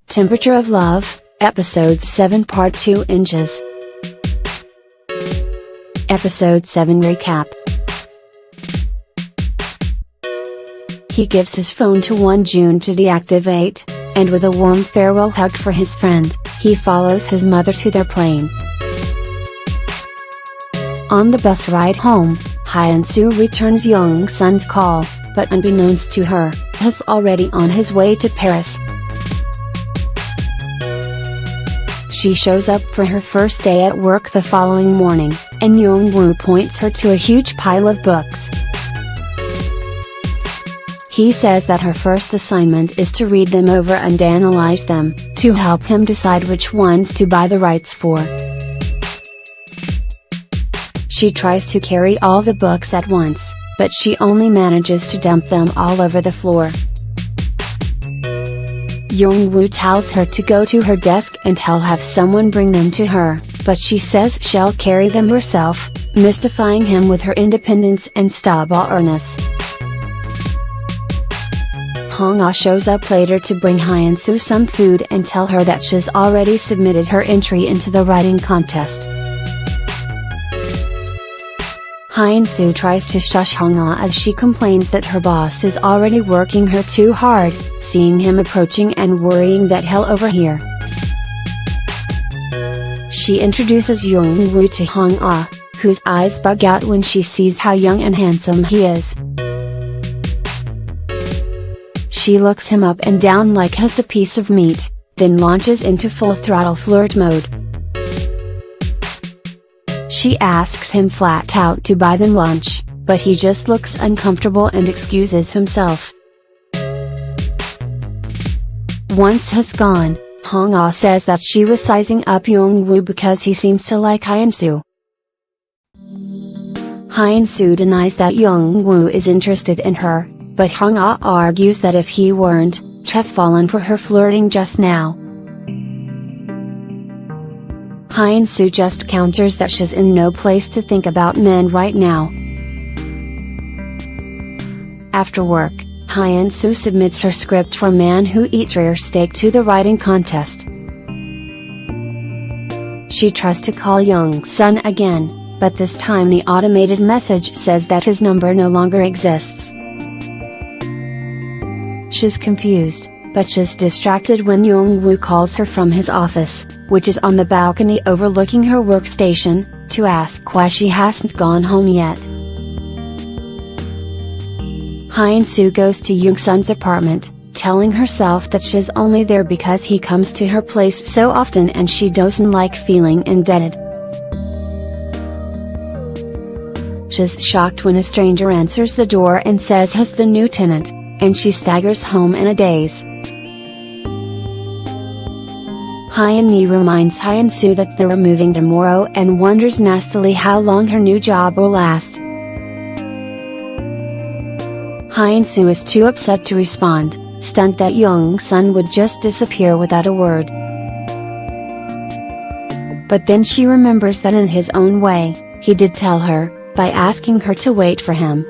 Temperature of Love, Episode 7 Part 2 Inches. Episode 7 Recap. He gives his phone to Jun to deactivate, and with a warm farewell hug for his friend, he follows his mother to their plane. On the bus ride home, Hyun-soo returns Jung-sun's call, but unbeknownst to her, is already on his way to Paris. She shows up for her first day at work the following morning, and Jung-woo points her to a huge pile of books. He says that her first assignment is to read them over and analyze them, to help him decide which ones to buy the rights for. She tries to carry all the books at once, but she only manages to dump them all over the floor. Jung-woo tells her to go to her desk and he'll have someone bring them to her, but she says she'll carry them herself, mystifying him with her independence and stubbornness. Hong-ah shows up later to bring Hyun-soo some food and tell her that she's already submitted her entry into the writing contest. Hyun-soo tries to shush Hong-ah as she complains that her boss is already working her too hard, seeing him approaching and worrying that he'll overhear. She introduces Jung-woo to Hong-ah, whose eyes bug out when she sees how young and handsome he is. She looks him up and down like he's a piece of meat, then launches into full-throttle flirt mode. She asks him flat out to buy them lunch, but he just looks uncomfortable and excuses himself. Once he's gone, Hong-ah says that she was sizing up Jung-woo because he seems to like Hyun-soo. Hyun-soo denies that Jung-woo is interested in her, but Hong-ah argues that if he weren't, she'd have fallen for her flirting just now. Hyun-soo just counters that she's in no place to think about men right now. After work, Hyun-soo submits her script for Man Who Eats Rare Steak to the writing contest. She tries to call Jung-sun again, but this time the automated message says that his number no longer exists. She's confused, but she's distracted when Jung-woo calls her from his office, which is on the balcony overlooking her workstation, to ask why she hasn't gone home yet. Hyun-soo goes to Jung-sun's apartment, telling herself that she's only there because he comes to her place so often and she doesn't like feeling indebted. She's shocked when a stranger answers the door and says he's the new tenant, and she staggers home in a daze. Hyun-mi reminds Hyun-soo that they're moving tomorrow and wonders nastily how long her new job will last. Hyun-soo is too upset to respond, stunned that Jung-sun would just disappear without a word. But then she remembers that in his own way, he did tell her, by asking her to wait for him.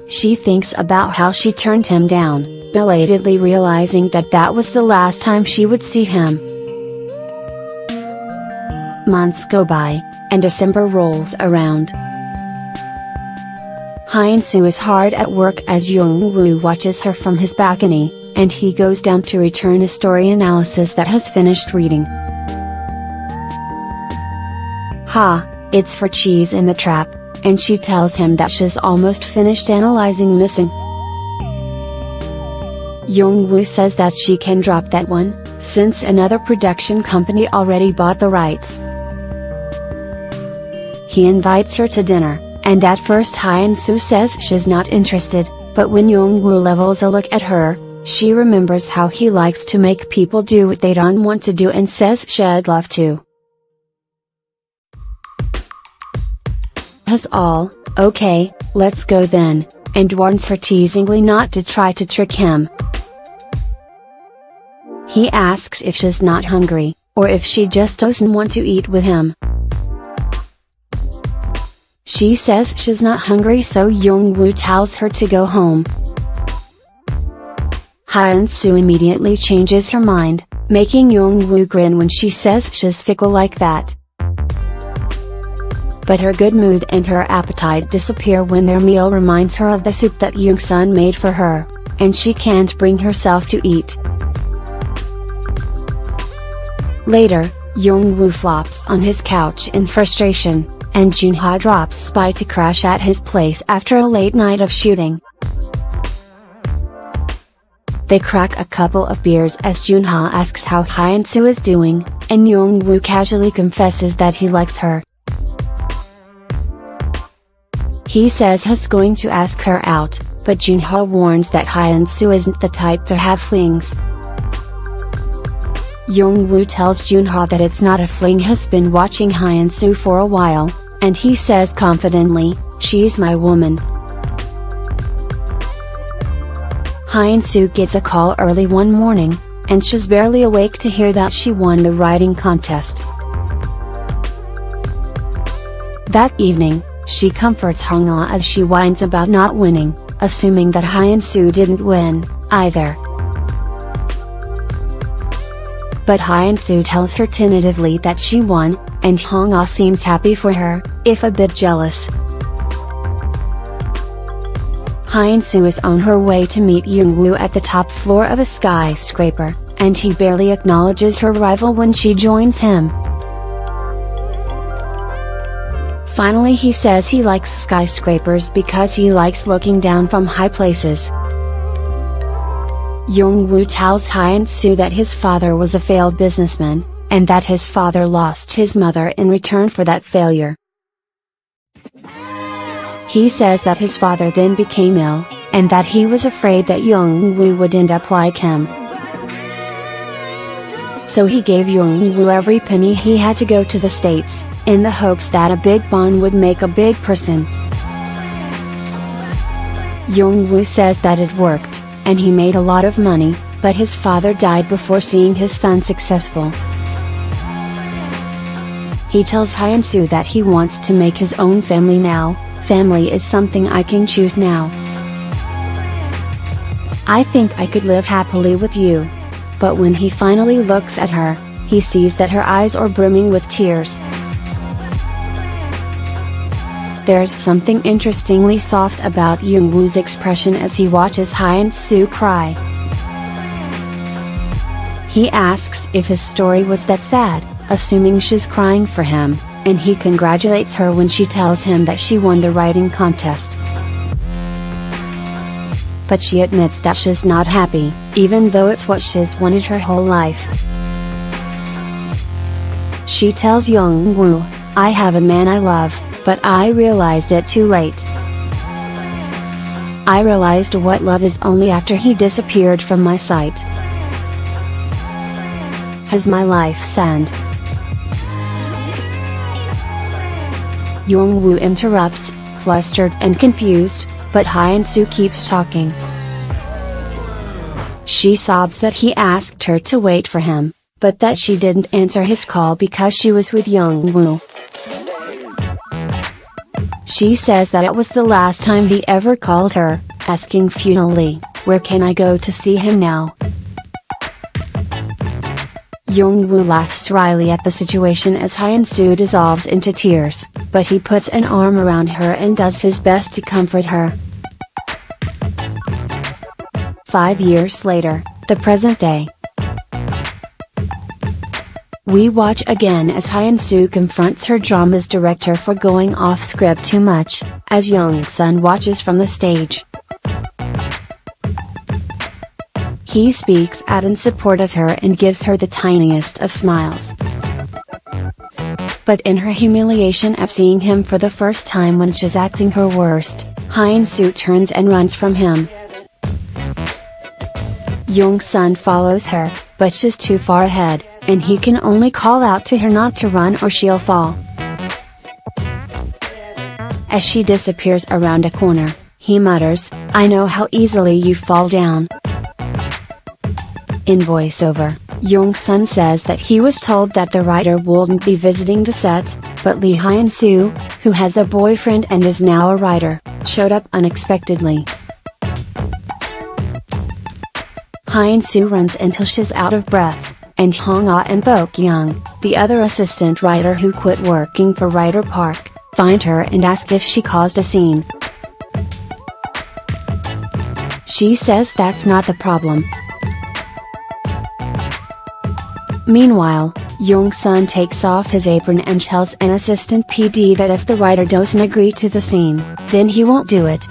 She thinks about how she turned him down, belatedly realizing that that was the last time she would see him. Months go by, and December rolls around. Hyun-soo is hard at work as Jung-woo watches her from his balcony, and he goes down to return a story analysis that has finished reading. It's for Cheese in the Trap, and she tells him that she's almost finished analyzing Missing. Jung-woo says that she can drop that one, since another production company already bought the rights. He invites her to dinner, and at first Hyun-soo says she's not interested, but when Jung-woo levels a look at her, she remembers how he likes to make people do what they don't want to do and says she'd love to. Has all, okay, let's go then, and warns her teasingly not to try to trick him. He asks if she's not hungry, or if she just doesn't want to eat with him. She says she's not hungry, so Jung-woo tells her to go home. Hyun-soo immediately changes her mind, making Jung-woo grin when she says she's fickle like that. But her good mood and her appetite disappear when their meal reminds her of the soup that Jung-sun made for her, and she can't bring herself to eat. Later, Jung-woo flops on his couch in frustration, and Jun-ha drops by to crash at his place after a late night of shooting. They crack a couple of beers as Jun-ha asks how Hyun-soo is doing, and Jung-woo casually confesses that he likes her. He says he's going to ask her out, but Jun-ha warns that Hyun-soo isn't the type to have flings. Jung-woo tells Jun-ha that it's not a fling, he's been watching Hyun-soo for a while, and he says confidently, "She's my woman." Hyun-soo gets a call early one morning, and she's barely awake to hear that she won the writing contest. That evening, she comforts Hong-ah as she whines about not winning, assuming that Hyun-soo didn't win, either. But Hyun-soo tells her tentatively that she won, and Hong-ah seems happy for her, if a bit jealous. Hyun-soo is on her way to meet Jung-woo at the top floor of a skyscraper, and he barely acknowledges her arrival when she joins him. Finally he says he likes skyscrapers because he likes looking down from high places. Jung-woo tells Hyun-soo that his father was a failed businessman, and that his father lost his mother in return for that failure. He says that his father then became ill, and that he was afraid that Jung-woo would end up like him. So he gave Jung-woo every penny he had to go to the States, in the hopes that a big bond would make a big person. Jung-woo says that it worked, and he made a lot of money, but his father died before seeing his son successful. He tells Hyun-soo that he wants to make his own family now. "Family is something I can choose now. I think I could live happily with you." But when he finally looks at her, he sees that her eyes are brimming with tears. There's something interestingly soft about Jung-woo's expression as he watches Hyun-soo cry. He asks if his story was that sad, assuming she's crying for him, and he congratulates her when she tells him that she won the writing contest. But she admits that she's not happy, even though it's what she's wanted her whole life. She tells Jung-woo, "I have a man I love, but I realized it too late. I realized what love is only after he disappeared from my sight. Has my life's end." Jung-woo interrupts, flustered and confused, but Hyun-soo keeps talking. She sobs that he asked her to wait for him, but that she didn't answer his call because she was with Jung-woo. She says that it was the last time he ever called her, asking futilely, "Where can I go to see him now?" Jung-woo laughs wryly at the situation as Hyun-soo dissolves into tears, but he puts an arm around her and does his best to comfort her. 5 years later, the present day. We watch again as Hyun-soo confronts her drama's director for going off script too much, as Jung-sun watches from the stage. He speaks out in support of her and gives her the tiniest of smiles. But in her humiliation of seeing him for the first time when she's acting her worst, Hyun-soo turns and runs from him. Jung-sun follows her, but she's too far ahead, and he can only call out to her not to run or she'll fall. As she disappears around a corner, he mutters, "I know how easily you fall down." In voiceover, Jung-sun says that he was told that the writer wouldn't be visiting the set, but Lee Hyun-soo, who has a boyfriend and is now a writer, showed up unexpectedly. Hyun-soo runs until she's out of breath, and Hong-ah and Bo-seok, the other assistant writer who quit working for Writer Park, find her and ask if she caused a scene. She says that's not the problem. Meanwhile, Jung-sun takes off his apron and tells an assistant PD that if the writer doesn't agree to the scene, then he won't do it.